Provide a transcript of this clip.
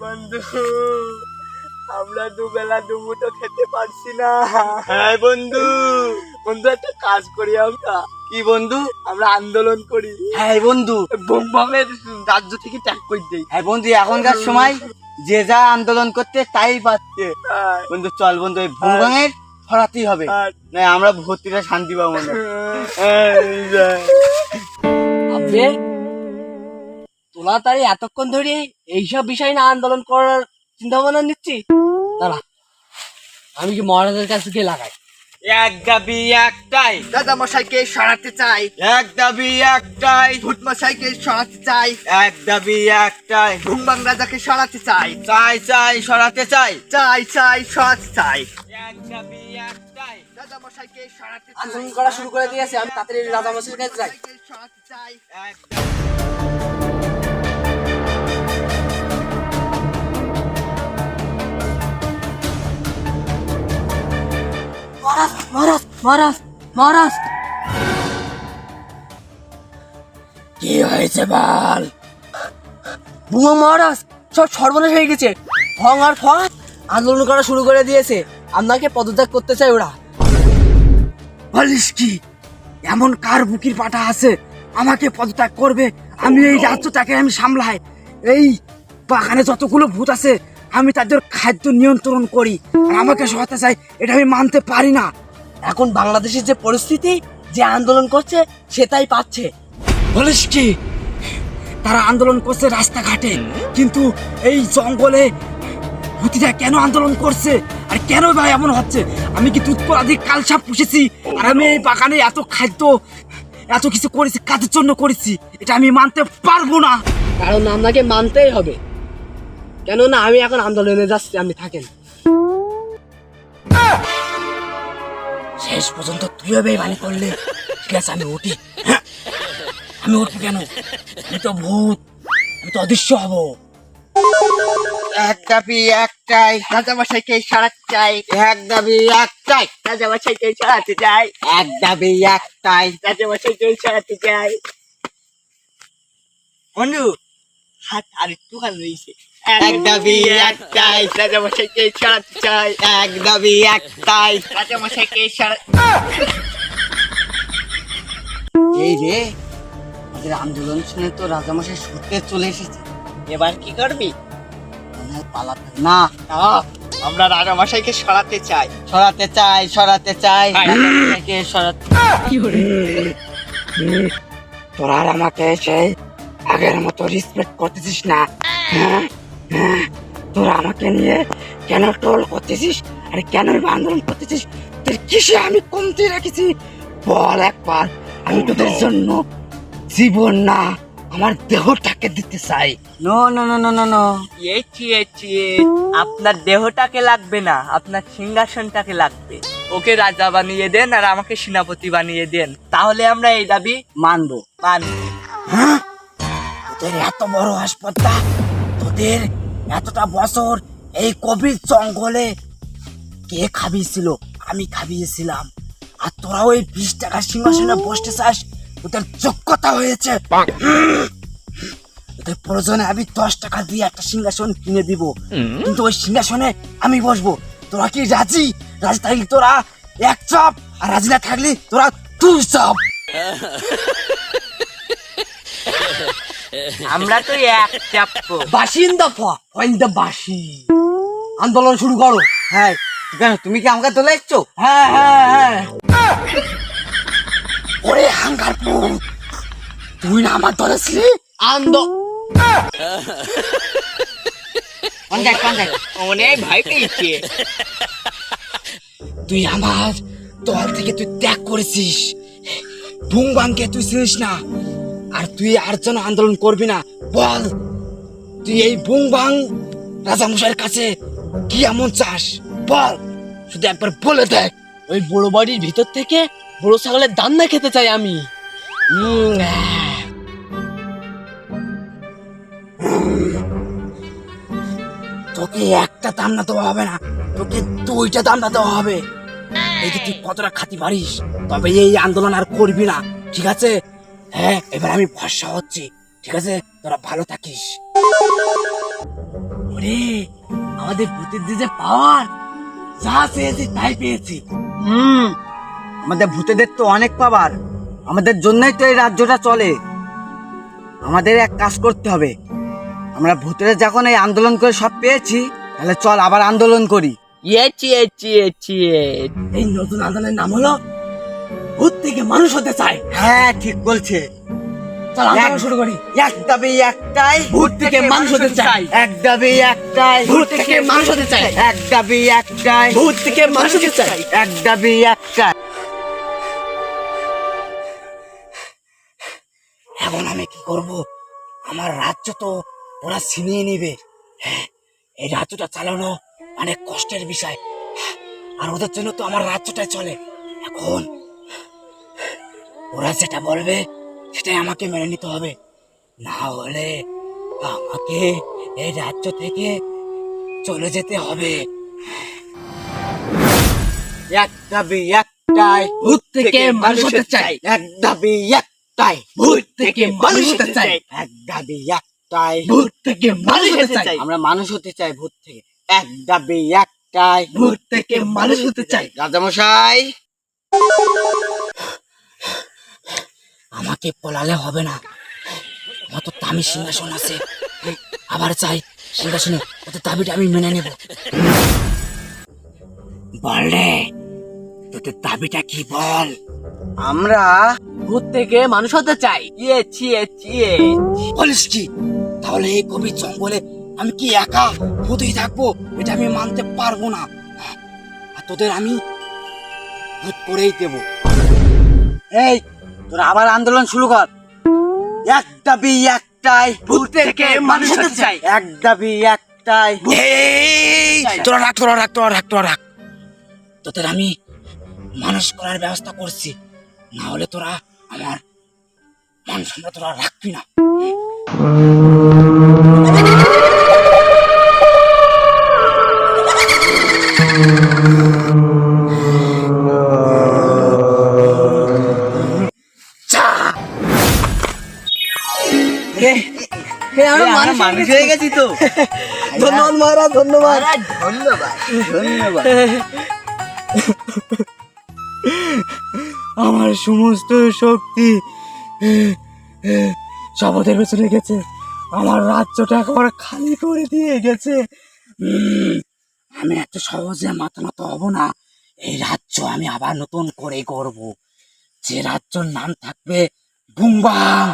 বন্ধু, আমরা দুবেলা দুমুঠো খেতে পারছি না। হ্যাঁ বন্ধু। বন্ধু একটা কাজ করি আমরা। কি বন্ধু? আমরা আন্দোলন করি। হ্যাঁ বন্ধু, বোমবামের রাজ্য থেকে ত্যাগ করে দেই। হ্যাঁ বন্ধু, এখনকার সময় যে যা আন্দোলন করতে তাই পাচ্ছে। বন্ধু চল বন্ধু, এই বোমবামের ছড়াতেই হবে, না আমরা ভর্তিটা শান্তি পাবো না। আপনি তোলা তাই এতক্ষণ ধরে এইসব বিষয় না আন্দোলন করার চিন্তা ভাবনা নিচ্ছি। দাঁড়া, আমি কি মহারাজের কাছে গিয়ে লাগাই। এক দাবি একটাই, দাদা মশাইকে সরাতে চাই। এক দাবি একটাই, ভূত মশাইকে সরাতে চাই। এক দাবি একটাই, ভুংবাং রাজাকে সরাতে চাই। চাই চাই সরাতে চাই। চাই চাই সরাতে চাই। এক দাবি একটাই, দাদা মশাইকে সরাতে চাই। আন্দোলন করা শুরু করে দিয়েছে, আমি তাড়াতাড়ি রাজামশাইয়ের কাছে যাই। মশাইকে সরাতে চাই। এক দাবি মহারাজ মহারাজ মহারাজ মহারাজ, কি হয়েছে বল? বুমা মহারাজ, সব সর্বনাশ হয়ে গেছে। ফং আর ফং আন্দোলন করা শুরু করে দিয়েছে, আপনাকে পদত্যাগ করতে চাই ওরা। বলিস কি? এমন কার বুকির পাটা আছে আমাকে পদত্যাগ করবে? আমি এই রাজ্যটাকে আমি সামলাই। এই বাগানে যতগুলো ভূত আছে আমি তাদের খাদ্য নিয়ন্ত্রণ করি, আর আমাকে সহায়তা চাই, এটা আমি মানতে পারি না। এখন বাংলাদেশের যে পরিস্থিতি, যে আন্দোলন করছে সেটাই পাচ্ছে। বলিস কি? তারা আন্দোলন করছে রাস্তাঘাটে, কিন্তু এই জঙ্গলে ভূতিরা কেন আন্দোলন করছে? আর কেন ভাই এমন হচ্ছে? আমি কি দুধ আদি কালসাপ পুষেছি, আর আমি এই বাগানে এত খাদ্য এত কিছু করেছি কাজের জন্য করেছি? এটা আমি মানতে পারবো না। কারণ আপনাকে মানতেই হবে, কেননা আমি এখন আন্দোলনে যাচ্ছি। আপনি থাকেন। শেষ পর্যন্ত তুই হবে বাণী করলে। ঠিক আছে, আমি উঠি। হ্যাঁ, আমি উঠবো কেন? আমি তো ভূত, আমি তো অদৃশ্য হব। এক দাবি একটাই, রাজামশাইকে সরাতে চাই। এক দাবি একটাই, রাজামশাইকে সরাতে চাই। এক দাবি একটাই। রাজামশাইকে সরাতে চাই। বন্ধু হাত আর একটু খান রয়েছে। এক দাবি একটাই, রাজামশাইকে সরাতে চাই। এক দাবি একটাই। রাজামশাইকে সরাতে। এই রে, আমাদের আন্দোলন শুনে তো রাজামশাই ছুটতে চলে এসেছে। এবার কি করবি? মনে হয় পালাতে না। না, আমরা রাজামশাইকে সরাতে চাই। সরাতে চাই, সরাতে চাই, রাজামশাইকে সরাতে। তোরা আর আমাকে সেই আগের মতো রেসপেক্ট করতেছিস না। হ্যাঁ, হ্যাঁ, তোরা আমাকে নিয়ে কেন ট্রোল করতেছিস আর কেন আন্দোলন করতেছিস? তোর কিসে আমি কমতি রেখেছি বল একবার? আমি তোদের জন্য জীবন না, আমার দেহটাকে দিতে চাই। No no no no no no, আপনার দেহটাকে লাগবে না, আপনার সিংহাসনটাকে লাগবে। ওকে রাজা বানিয়ে দেন আর আমাকে সেনাপতি বানিয়ে দেন, তাহলে আমরা এই দাবি মানবো। হ্যাঁ, তোদের এত বড় হাসপাতাল, তোদের এতটা বছর এই কোভিড জঙ্গলে কে খাবিয়েছিল? আমি খাবিয়েছিলাম। আর তোরা ওই 20 টাকার সিংহাসনে বসতে চাস? ওদের যোগ্যতা হয়েছে। ওদের প্রয়োজনে আমি 10 টাকা দিয়ে একটা সিংহাসন কিনে দিব, কিন্তু ওই সিংহাসনে আমি বসবো। তোরা কি রাজি? রাজি থাকলে তোরা এক চাপ, আর রাজি না থাকলে তোরা 2 চাপ। আমরা তো এক চাপবো। বাসিন্দা ফাইন্ড দ্য বাসি। আন্দোলন শুরু করো। হ্যাঁ, কেন তুমি কি আমাকে তোলা ইচ্ছো? হ্যাঁ হ্যাঁ হ্যাঁ, ওরে হাঙ্গারপুর, তুই না আমার দলে ছিলি? অনেক ভয় পেয়েছে। তুই আমার দল থেকে তুই ত্যাগ করেছিস। ভুংবাংকে তুই চিনিস না, আর তুই আর যেন আন্দোলন করবি না। বল, তুই এই ভুংবাং রাজামশাইয়ের কাছে কি এমন চাস? বল, শুধু একবার বলে দেখ। ওই বড় বাড়ির ভিতর থেকে বড় ছাগলের দান্না খেতে চাই আমি। তোকে একটা দামনা দেওয়া হবে না, তোকে 2টা দামনা দেওয়া হবে। এই যে তুই কতটা খাতি পারিস, তবে এই আন্দোলন আর করবি না, ঠিক আছে? হ্যাঁ, এবার আমি ভরসা হচ্ছি, ঠিক আছে? তোরা ভালো থাকিস। ওরে আমাদের ভূতের যে পাওয়ার, যা চেয়েছি তাই পেয়েছি। আমাদের ভূতেদের তো অনেক পাওয়ার, আমাদের জন্যই তো এই রাজ্যটা চলে। আমাদের এক কাজ করতে হবে, আমরা ভূতেরা যখন এই আন্দোলন করে সব পেয়েছি, তাহলে চল আবার আন্দোলন করি। এই নতুন আন্দোলনের নাম হলো ভূত থেকে মানুষ হতে চাই। হ্যাঁ ঠিক বলছে। চল আন্দোলন শুরু করি। এক দাবি একটাই, ভূত থেকে মানুষ হতে চাই। এক দাবি একটাই, ভূত থেকে মানুষ হতে চাই। এক দাবি একটাই, ভূত থেকে মানুষ হতে চাই। এক দাবি একটাই। এখন আমি কি করব? আমার রাজ্য তো ওরা ছিনিয়ে নিবে। হ্যাঁ, এই রাজ্যটা চালানো অনেক কষ্টের বিষয়, আর ওদের জন্য তো আমার রাজ্যটাই চলে। এখন ওরা যেটা বলবে সেটাই আমাকে মেনে নিতে হবে, না হলে আমাকে এই রাজ্য থেকে চলে যেতে হবে। এক দাবি একটাই, ভূত থেকে মানুষ হতে চাই। এক দাবি একটাই, ভূত থেকে মানুষ হতে চাই। এক দাবি একটাই, ভূত থেকে মানুষ হতে চাই। আমরা মানুষ হতে চাই ভূত থেকে। এক দাবি একটাই, ভূত থেকে মানুষ হতে চাই। রাজামশাই, আমাকে পলালে হবে না, আমার তো দামি সিংহাসন আছে। আবার চাই সিংহাসনে, ওদের দাবিটা আমি মেনে নেব। বললে তোদের দাবিটা কি বল? আমরা ভূত থেকে মানুষ হতে চাই। বলিস কি? তাহলে এই গভীর জঙ্গলে আমি কি একা ভূতই থাকবো? এটা আমি মানতে পারবো না। আর তোদের আমি ভূত করেই দেবো। এই তোরা আবার আন্দোলন শুরু কর। এক দাবি একটাই, ভূত থেকে মানুষ হতে চাই। এক দাবি একটাই। এই, তোরা রাখ, তোরা রাখ, তোরা রাখ, তোরা রাখ। তোদের আমি মানুষ করার ব্যবস্থা করছি, না হলে তোরা আমার মান সম্মান তোরা রাখবি না। আমরা মানুষ হয়ে গেছি তো। ধন্যবাদ মহারাজ, ধন্যবাদ। ধন্যবাদ ধন্যবাদ। আমার সমস্ত শক্তি শপথের পেছনে গেছে, আমার রাজ্যটা একেবারে খালি করে দিয়ে গেছে। আমি এত সহজে মাথা নত হব না। এই রাজ্য আমি আবার নতুন করে করব, যে রাজ্যর নাম থাকবে বুমবাং।